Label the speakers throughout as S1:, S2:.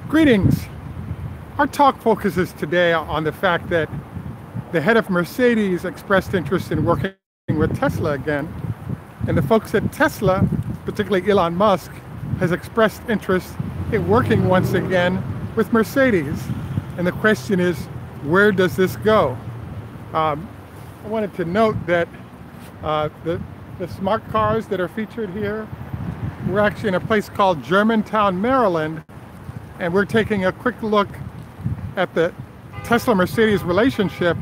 S1: Greetings. Our talk focuses today on the fact that the head of Mercedes expressed interest in working with Tesla again, and the folks at Tesla, particularly Elon Musk, has expressed interest in working once again with Mercedes. And the question is, where does this go? I wanted to note that the smart cars that are featured here, we're actually in a place called Germantown, Maryland, and we're taking a quick look at the Tesla-Mercedes relationship,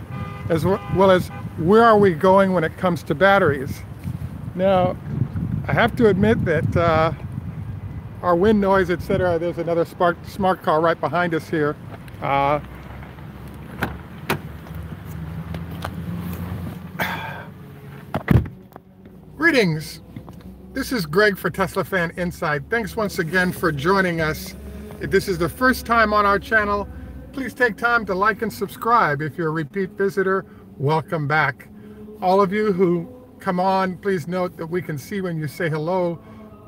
S1: as well as where are we going when it comes to batteries. Now, I have to admit that our wind noise, etc., there's another smart car right behind us here. Greetings. This is Greg for Teslafaninsight. Thanks once again for joining us. If this is the first time on our channel, please take time to like and subscribe. If you're a repeat visitor, welcome back. All of you who come on, please note that we can see when you say hello,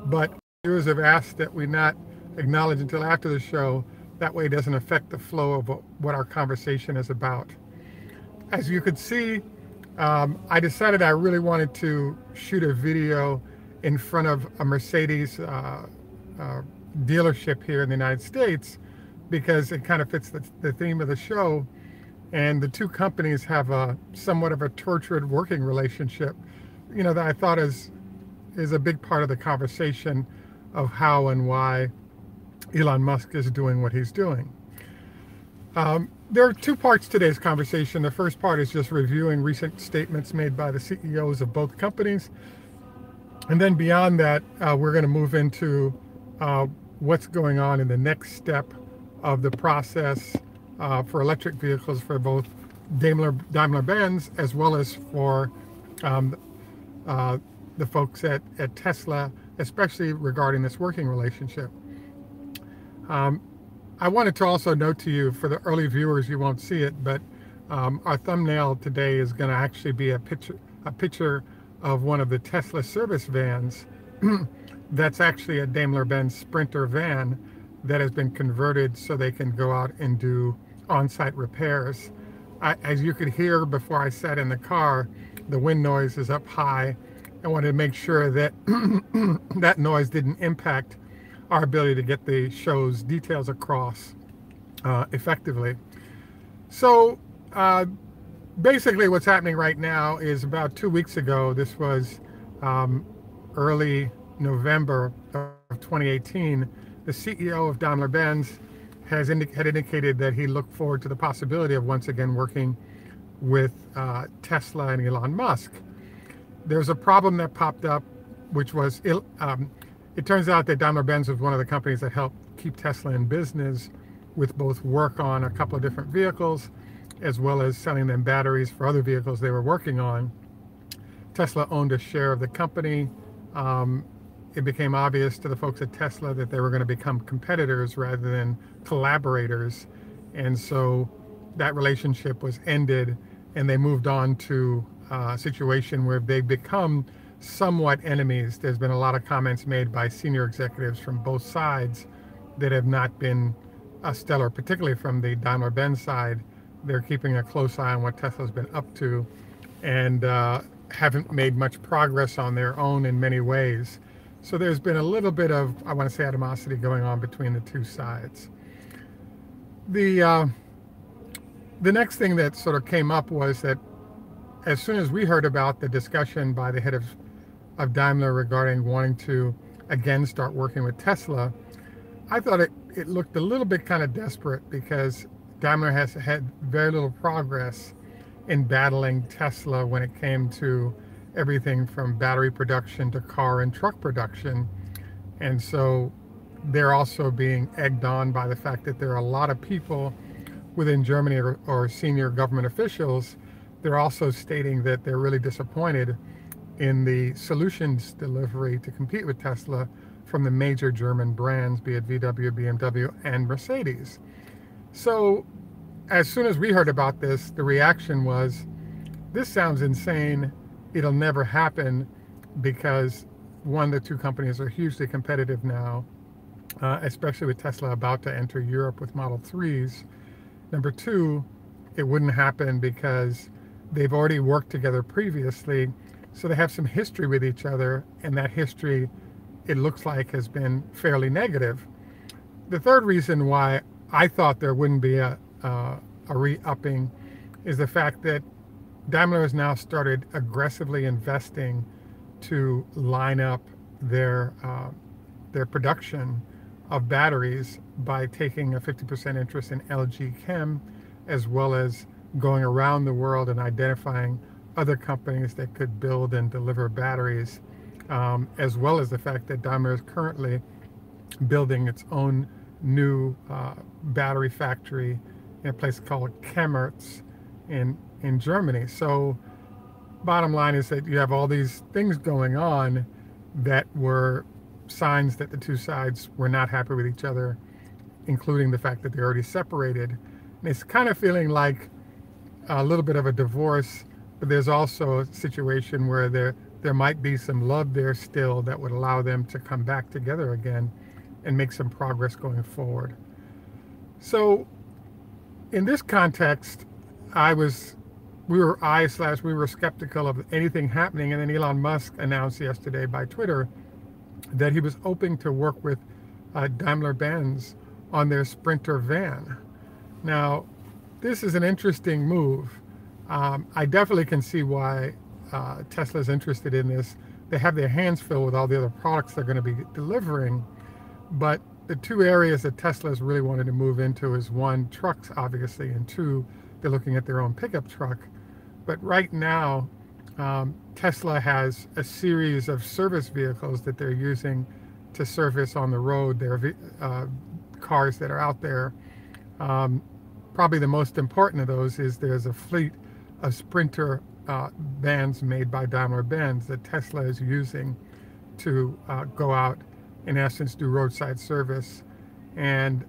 S1: but viewers have asked that we not acknowledge until after the show. That way it doesn't affect the flow of what our conversation is about. As you could see, I decided I really wanted to shoot a video in front of a Mercedes dealership here in the United States, because it kind of fits the theme of the show, and the two companies have a somewhat of a tortured working relationship, you know, that I thought is a big part of the conversation of how and why Elon Musk is doing what he's doing. There are two parts to today's conversation. The first part is just reviewing recent statements made by the CEOs of both companies, and then beyond that, we're going to move into what's going on in the next step of the process for electric vehicles for both Daimler-Benz as well as for the folks at Tesla, especially regarding this working relationship. I wanted to also note to you, for the early viewers, you won't see it, but our thumbnail today is going to actually be a picture of one of the Tesla service vans. That's actually a Daimler-Benz Sprinter van that has been converted so they can go out and do on-site repairs. As you could hear before I sat in the car, the wind noise is up high. I wanted to make sure that that noise didn't impact our ability to get the show's details across effectively. So basically what's happening right now is, about 2 weeks ago, this was early November of 2018, the CEO of Daimler-Benz had indicated that he looked forward to the possibility of once again working with Tesla and Elon Musk. There's a problem that popped up, which was, it turns out that Daimler-Benz was one of the companies that helped keep Tesla in business with both work on a couple of different vehicles, as well as selling them batteries for other vehicles they were working on. Tesla owned a share of the company. It became obvious to the folks at Tesla that they were going to become competitors rather than collaborators. And so that relationship was ended, and they moved on to a situation where they've become somewhat enemies. There's been a lot of comments made by senior executives from both sides that have not been stellar, particularly from the Daimler-Benz side. They're keeping a close eye on what Tesla's been up to, and haven't made much progress on their own in many ways. So there's been a little bit of, I want to say, animosity going on between the two sides. The next thing that sort of came up was that as soon as we heard about the discussion by the head of Daimler regarding wanting to again start working with Tesla, I thought it looked a little bit kind of desperate, because Daimler has had very little progress in battling Tesla when it came to everything from battery production to car and truck production. And so they're also being egged on by the fact that there are a lot of people within Germany or senior government officials. They're also stating that they're really disappointed in the solutions delivery to compete with Tesla from the major German brands, be it VW, BMW, and Mercedes. So as soon as we heard about this, the reaction was, this sounds insane. It'll never happen, because one, the two companies are hugely competitive now, especially with Tesla about to enter Europe with Model 3s. Number two, it wouldn't happen because they've already worked together previously, so they have some history with each other, and that history, it looks like, has been fairly negative. The third reason why I thought there wouldn't be a re-upping is the fact that Daimler has now started aggressively investing to line up their production of batteries by taking a 50% interest in LG Chem, as well as going around the world and identifying other companies that could build and deliver batteries, as well as the fact that Daimler is currently building its own new battery factory in a place called Chemnitz in Germany. So bottom line is that you have all these things going on that were signs that the two sides were not happy with each other, including the fact that they're already separated. And it's kind of feeling like a little bit of a divorce, but there's also a situation where there might be some love there still that would allow them to come back together again and make some progress going forward. So in this context, we were skeptical of anything happening, and then Elon Musk announced yesterday by Twitter that he was open to work with Daimler-Benz on their Sprinter van. Now, this is an interesting move. I definitely can see why Tesla is interested in this. They have their hands filled with all the other products they're going to be delivering, but the two areas that Tesla has really wanted to move into is one, trucks, obviously, and two, they're looking at their own pickup truck. But right now, Tesla has a series of service vehicles that they're using to service on the road their cars that are out there. Probably the most important of those is there's a fleet of Sprinter vans made by Daimler-Benz that Tesla is using to go out, in essence, do roadside service. And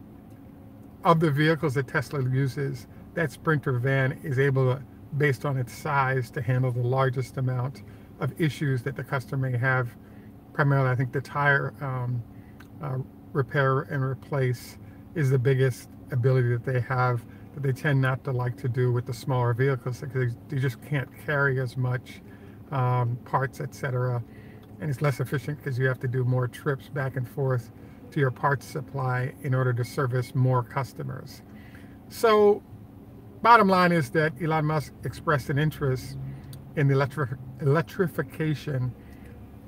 S1: of the vehicles that Tesla uses, that Sprinter van is able to, based on its size, to handle the largest amount of issues that the customer may have. Primarily, I think the tire repair and replace is the biggest ability that they have, that they tend not to like to do with the smaller vehicles because they just can't carry as much parts, etc. And it's less efficient because you have to do more trips back and forth to your parts supply in order to service more customers. So bottom line is that Elon Musk expressed an interest in the electrification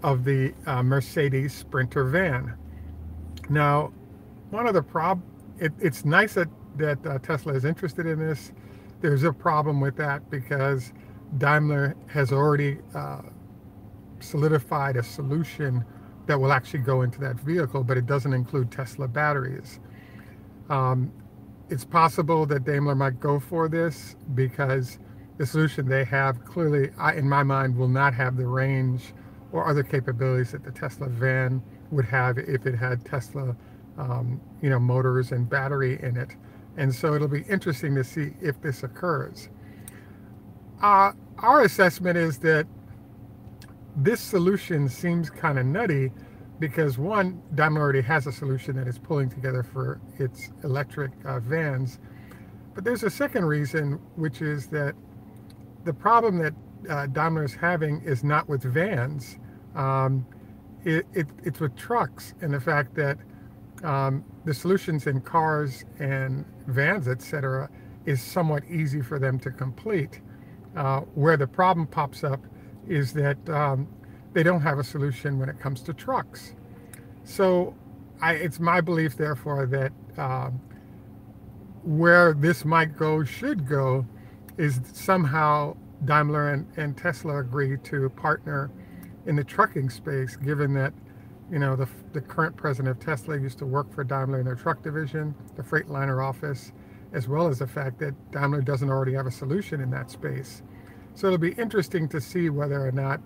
S1: of the Mercedes Sprinter van. Now, one of the it's nice that Tesla is interested in this. There's a problem with that because Daimler has already solidified a solution that will actually go into that vehicle, but it doesn't include Tesla batteries. It's possible that Daimler might go for this because the solution they have clearly, in my mind, will not have the range or other capabilities that the Tesla van would have if it had Tesla motors and battery in it. And so it'll be interesting to see if this occurs. Our assessment is that this solution seems kind of nutty because, one, Daimler already has a solution that it's pulling together for its electric vans. But there's a second reason, which is that the problem that Daimler is having is not with vans. It's with trucks, and the fact that the solutions in cars and vans, etc., is somewhat easy for them to complete. Where the problem pops up is that they don't have a solution when it comes to trucks. So it's my belief, therefore, that where this might go, should go, is somehow Daimler and Tesla agree to partner in the trucking space, given that the current president of Tesla used to work for Daimler in their truck division, the Freightliner office, as well as the fact that Daimler doesn't already have a solution in that space. So it'll be interesting to see whether or not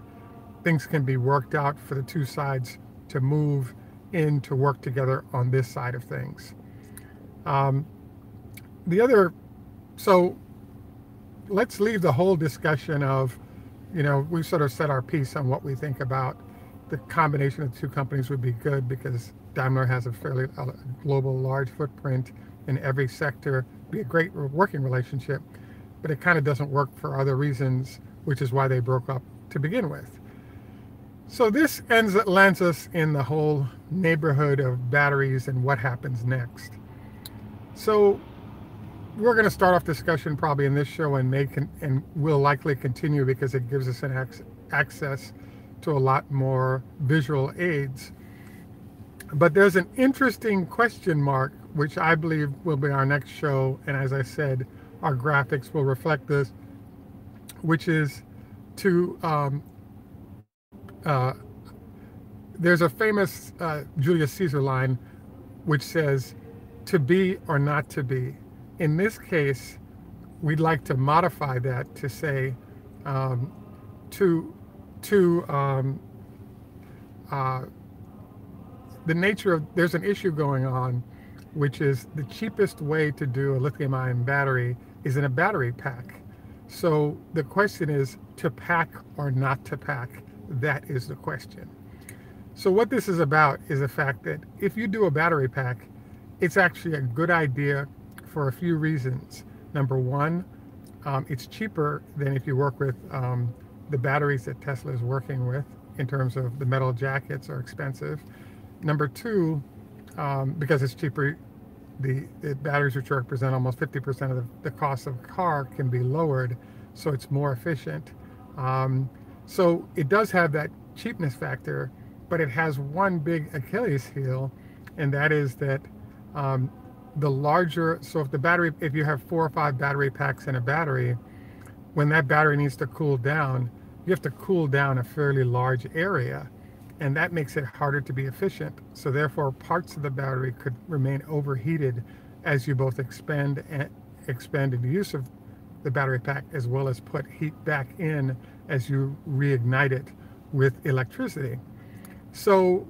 S1: things can be worked out for the two sides to move in to work together on this side of things. So let's leave the whole discussion of, we've sort of said our piece on what we think about the combination of the two companies would be good because Daimler has a fairly global, large footprint in every sector, be a great working relationship, but it kind of doesn't work for other reasons, which is why they broke up to begin with. So this lands us in the whole neighborhood of batteries and what happens next. So we're going to start off discussion probably in this show, and will likely continue because it gives us an access to a lot more visual aids. But there's an interesting question mark, which I believe will be our next show, and as I said, our graphics will reflect this, which is to there's a famous Julius Caesar line which says, to be or not to be. In this case, we'd like to modify that to say the nature of, there's an issue going on, which is the cheapest way to do a lithium-ion battery is in a battery pack. So the question is to pack or not to pack. That is the question. So what this is about is the fact that if you do a battery pack, it's actually a good idea for a few reasons. Number one, it's cheaper than if you work with the batteries that Tesla is working with, in terms of the metal jackets are expensive. Number two, because it's cheaper, the batteries, which represent almost 50% of the cost of a car, can be lowered, so it's more efficient. So it does have that cheapness factor, but it has one big Achilles heel, and that is that the larger, so if you have 4 or 5 battery packs in a battery, when that battery needs to cool down, you have to cool down a fairly large area, and that makes it harder to be efficient. So therefore, parts of the battery could remain overheated as you both expand the use of the battery pack, as well as put heat back in as you reignite it with electricity. So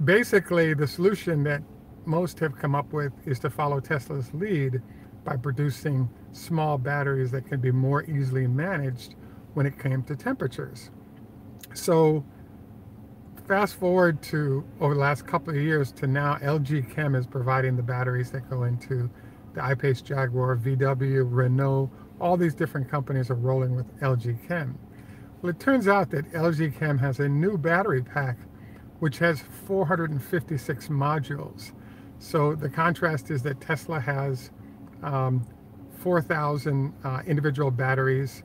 S1: basically, the solution that most have come up with is to follow Tesla's lead by producing small batteries that can be more easily managed when it came to temperatures. So fast forward to over the last couple of years to now, LG Chem is providing the batteries that go into the I-Pace Jaguar, VW, Renault. All these different companies are rolling with LG Chem. Well, it turns out that LG Chem has a new battery pack which has 456 modules. So the contrast is that Tesla has 4,000 individual batteries.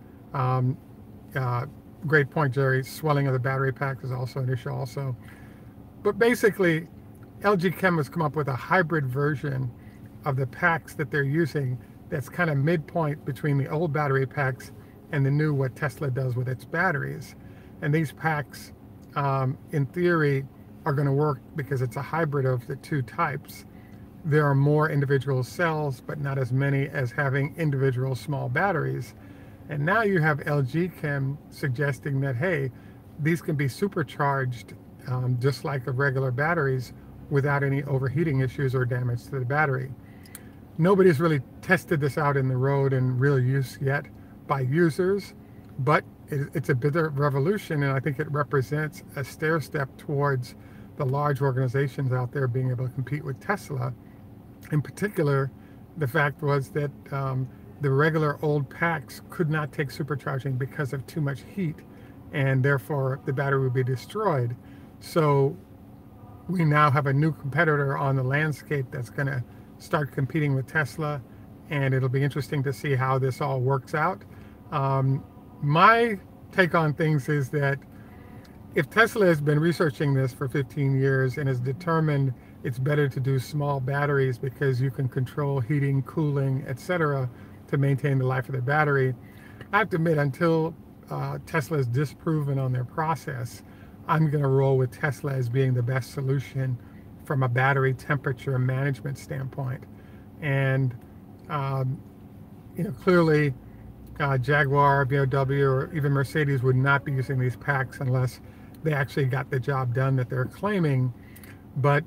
S1: Great point, Jerry. Swelling of the battery pack is also an issue also. But basically, LG Chem has come up with a hybrid version of the packs that they're using that's kind of midpoint between the old battery packs and the new, what Tesla does with its batteries. And these packs, in theory, are going to work because it's a hybrid of the two types. There are more individual cells, but not as many as having individual small batteries. And now you have LG Chem suggesting that, hey, these can be supercharged just like the regular batteries without any overheating issues or damage to the battery. Nobody's really tested this out in the road in real use yet by users, but it's a bit of a revolution, and I think it represents a stair step towards the large organizations out there being able to compete with Tesla. In particular, the fact was that the regular old packs could not take supercharging because of too much heat, and therefore the battery would be destroyed. So we now have a new competitor on the landscape that's going to start competing with Tesla, and it'll be interesting to see how this all works out. My take on things is that if Tesla has been researching this for 15 years and has determined it's better to do small batteries because you can control heating, cooling, etc., to maintain the life of the battery, I have to admit, until Tesla is disproven on their process, I'm going to roll with Tesla as being the best solution from a battery temperature management standpoint. And clearly Jaguar, BMW, or even Mercedes would not be using these packs unless they actually got the job done that they're claiming. But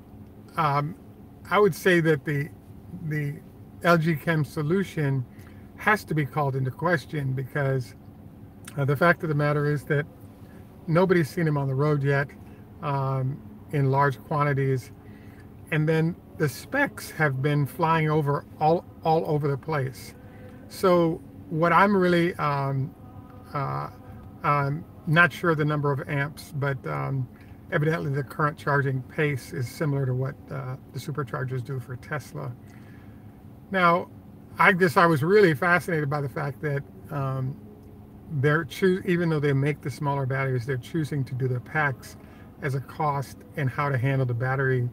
S1: I would say that the LG Chem solution has to be called into question, because the fact of the matter is that nobody's seen them on the road yet in large quantities. and then the specs have been flying over all over the place. So what I'm really not sure the number of amps, but evidently the current charging pace is similar to what the superchargers do for Tesla. Now, I was really fascinated by the fact that even though they make the smaller batteries, they're choosing to do the packs as a cost and how to handle the battery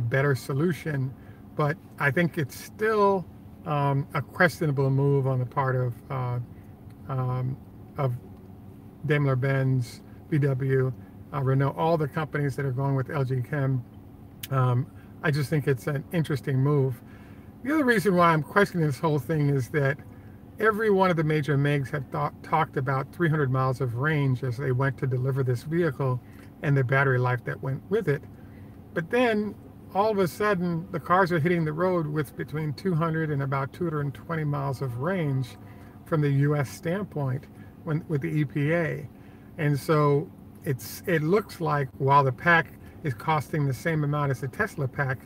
S1: better solution. But I think it's still a questionable move on the part of Daimler Benz, VW, Renault, all the companies that are going with LG Chem. I just think it's an interesting move. The other reason why I'm questioning this whole thing is that every one of the major makes have talked about 300 miles of range as they went to deliver this vehicle and the battery life that went with it. But then all of a sudden the cars are hitting the road with between 200 and about 220 miles of range from the US standpoint with the EPA. And so it looks like while the pack is costing the same amount as the Tesla pack,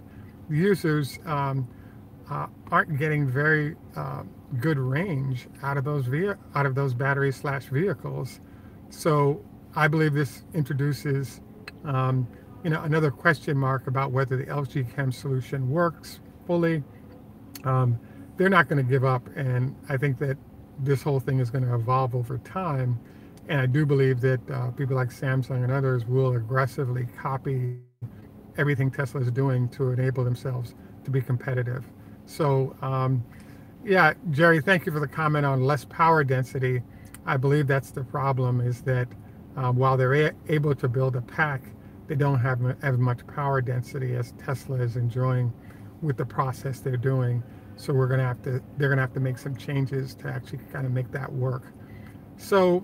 S1: the users aren't getting very good range out of those battery/vehicles. So I believe this introduces another question mark about whether the LG Chem solution works fully. They're not going to give up, and I think that this whole thing is going to evolve over time. And I do believe that people like Samsung and others will aggressively copy everything Tesla is doing to enable themselves to be competitive. So yeah, Jerry, thank you for the comment on less power density. I believe that's the problem, is that while they're able to build a pack, they don't have as much power density as Tesla is enjoying with the process they're doing. So they're gonna have to make some changes to actually kind of make that work. So,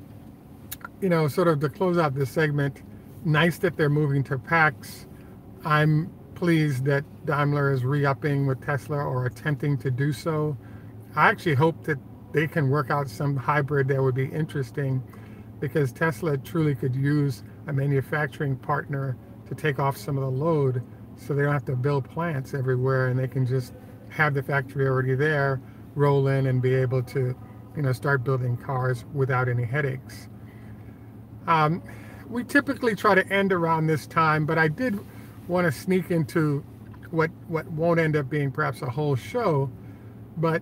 S1: sort of to close out this segment, nice that they're moving to packs. I'm pleased that Daimler is re-upping with Tesla or attempting to do so. I actually hope that they can work out some hybrid that would be interesting, because Tesla truly could use a manufacturing partner to take off some of the load, so they don't have to build plants everywhere, and they can just have the factory already there, roll in, and be able to start building cars without any headaches. We typically try to end around this time, but I did want to sneak into what won't end up being perhaps a whole show, but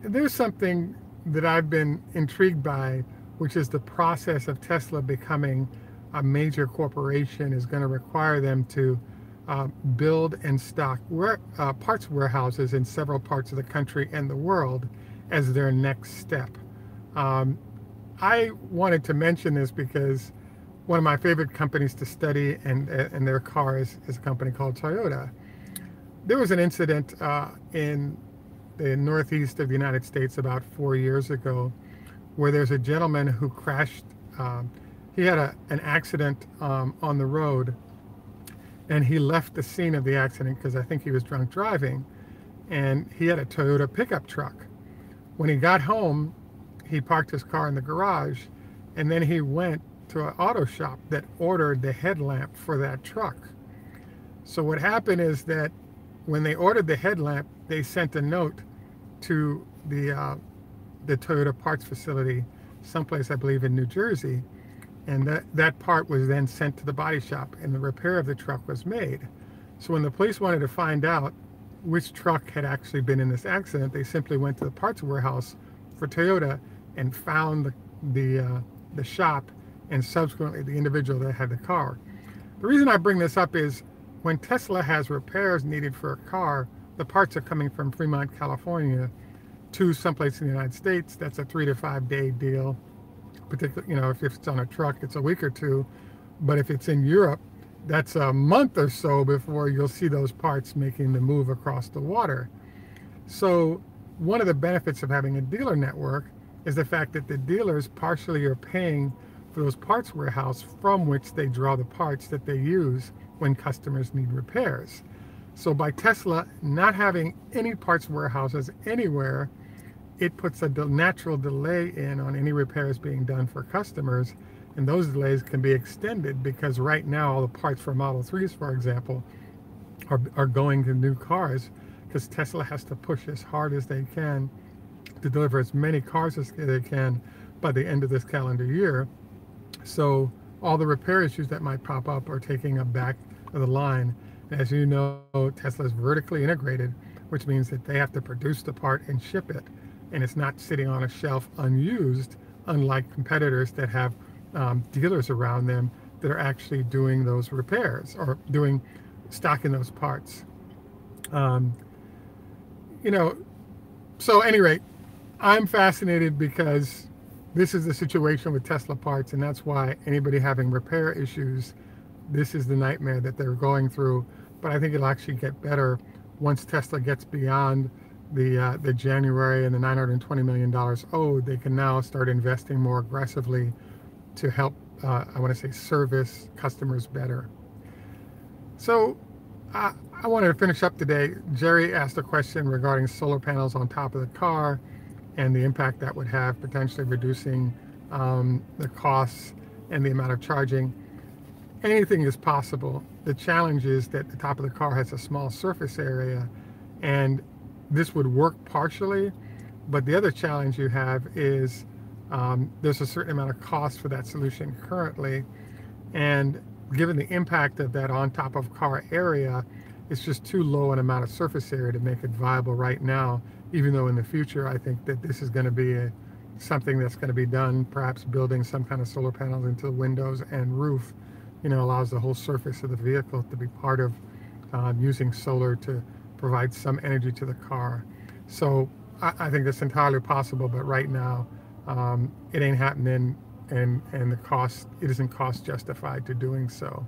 S1: there's something that I've been intrigued by, which is the process of Tesla becoming a major corporation is going to require them to build and stock parts warehouses in several parts of the country and the world as their next step. I wanted to mention this because one of my favorite companies to study and their cars is a company called Toyota. There was an incident in the northeast of the United States about 4 years ago where there's a gentleman who crashed. He had an accident on the road, and he left the scene of the accident because I think he was drunk driving, and he had a Toyota pickup truck. When he got home, he parked his car in the garage, and then he went to an auto shop that ordered the headlamp for that truck. So what happened is that when they ordered the headlamp, they sent a note to the Toyota parts facility, someplace I believe in New Jersey, and that part was then sent to the body shop, and the repair of the truck was made. So when the police wanted to find out which truck had actually been in this accident, they simply went to the parts warehouse for Toyota and found the shop and subsequently the individual that had the car. The reason I bring this up is when Tesla has repairs needed for a car, the parts are coming from Fremont, California to someplace in the United States. That's a 3 to 5 day deal. Particularly, if it's on a truck, it's a week or two. But if it's in Europe, that's a month or so before you'll see those parts making the move across the water. So one of the benefits of having a dealer network is the fact that the dealers partially are paying for those parts warehouse from which they draw the parts that they use when customers need repairs. So by Tesla not having any parts warehouses anywhere, it puts a natural delay in on any repairs being done for customers, and those delays can be extended because right now all the parts for Model 3s, for example, are going to new cars, because Tesla has to push as hard as they can to deliver as many cars as they can by the end of this calendar year. So all the repair issues that might pop up are taking up back of the line. As you know, Tesla is vertically integrated, which means that they have to produce the part and ship it, and it's not sitting on a shelf unused, unlike competitors that have dealers around them that are actually doing those repairs or stocking those parts. You know, so at any rate, I'm fascinated because this is the situation with Tesla parts, and that's why anybody having repair issues, this is the nightmare that they're going through. But I think it'll actually get better once Tesla gets beyond the January and the $920 million owed. They can now start investing more aggressively to help, I want to say, service customers better. So I wanted to finish up today. Jerry asked a question regarding solar panels on top of the car and the impact that would have, potentially reducing the costs and the amount of charging. Anything is possible. The challenge is that the top of the car has a small surface area, and this would work partially, but the other challenge you have is there's a certain amount of cost for that solution currently, and given the impact of that on top of car area, it's just too low an amount of surface area to make it viable right now, even though in the future I think that this is going to be something that's going to be done, perhaps building some kind of solar panels into the windows and roof, allows the whole surface of the vehicle to be part of using solar to provide some energy to the car. So I think that's entirely possible, but right now it ain't happening, and the cost, it isn't cost justified to doing so.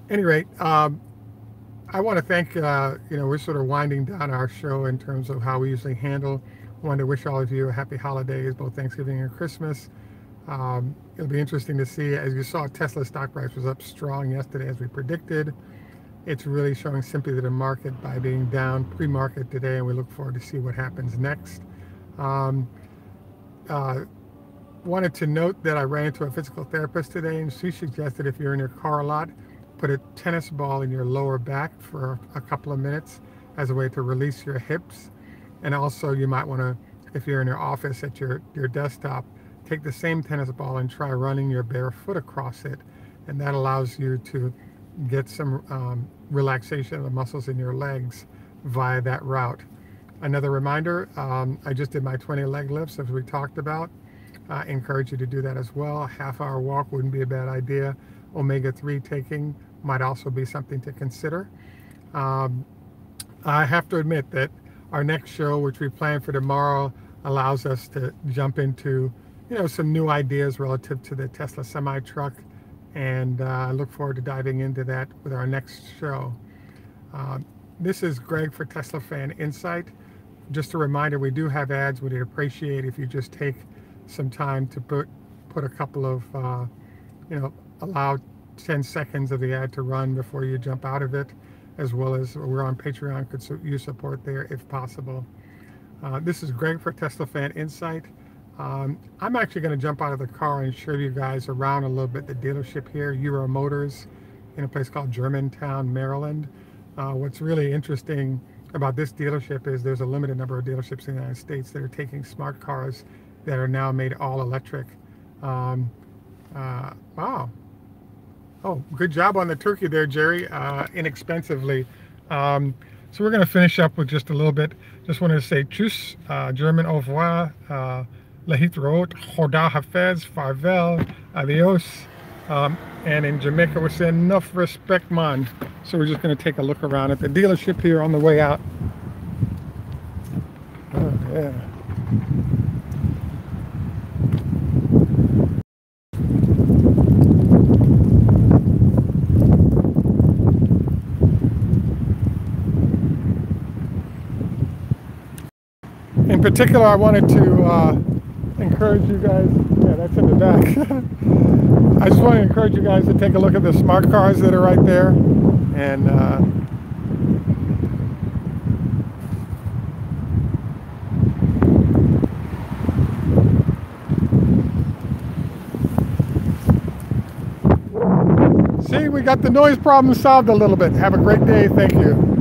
S1: Any rate, I want to thank, we're sort of winding down our show in terms of how we usually handle. I want to wish all of you a happy holidays, both Thanksgiving and Christmas. It'll be interesting to see. As you saw, Tesla stock price was up strong yesterday as we predicted. It's really showing sympathy to the market by being down pre-market today, and we look forward to see what happens next. Wanted to note that I ran into a physical therapist today, and she suggested if you're in your car a lot, put a tennis ball in your lower back for a couple of minutes as a way to release your hips. And also you might want to, if you're in your office at your desktop, take the same tennis ball and try running your bare foot across it, and that allows you to get some relaxation of the muscles in your legs via that route. Another reminder, I just did my 20 leg lifts as we talked about. I encourage you to do that as well. A half-hour walk wouldn't be a bad idea. Omega-3 taking might also be something to consider. I have to admit that our next show, which we plan for tomorrow, allows us to jump into some new ideas relative to the Tesla semi-truck, and I look forward to diving into that with our next show. This is Greg for Teslafaninsight. Just a reminder, we do have ads. We'd appreciate if you just take some time to put a couple of, allow 10 seconds of the ad to run before you jump out of it, as well as we're on Patreon. Could you support there if possible? This is Greg for Teslafaninsight. I'm actually going to jump out of the car and show you guys around a little bit the dealership here, Euro Motors, in a place called Germantown, Maryland. What's really interesting about this dealership is there's a limited number of dealerships in the United States that are taking smart cars that are now made all electric. Wow. Oh, good job on the turkey there, Jerry, inexpensively. So we're going to finish up with just a little bit. Just wanted to say tschüss, German au revoir, Lehitrot, Hoda Hafez, Farvel, Adios. And in Jamaica, we're saying enough respect, man. So we're just going to take a look around at the dealership here on the way out. Oh, yeah. In particular, I wanted to encourage you guys, yeah, that's in the back. I just want to encourage you guys to take a look at the smart cars that are right there. And see, we got the noise problem solved a little bit. Have a great day. Thank you.